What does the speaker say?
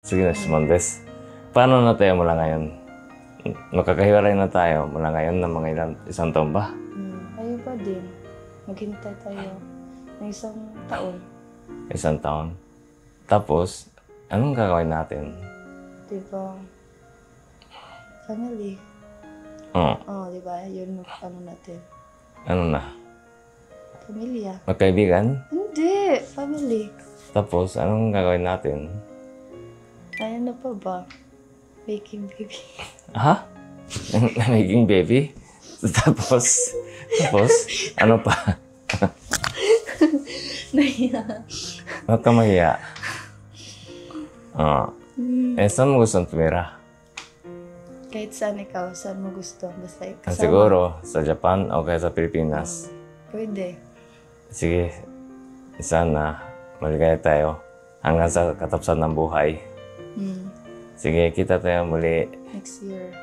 Sige na, Simon Des. Paano na tayo mula ngayon? Makakahiwalay na tayo mula ngayon ng mga isang taon ba? Ayaw pa din. Maghintay tayo ng isang taon. Isang taon. Tapos, anong gagawin natin? Diba? Family. Oo. Diba? Yun ano natin. Ano na? Pamilya. Magkaibigan? Hindi! Family. Tapos, anong gagawin natin? Ano pa ba? Making baby. Ha? Naging baby? Tapos, ano pa? Nahiya. Huwag ka mahiya. Saan mo gustong tumira? Kahit saan ikaw, saan mo gusto. Basta kasama. Siguro, sa Japan o kaya sa Pilipinas. Pwede. Sige, sana maligaya tayo hanggang sa katapusan ng buhay. Sige, kita tayo muli. Next year.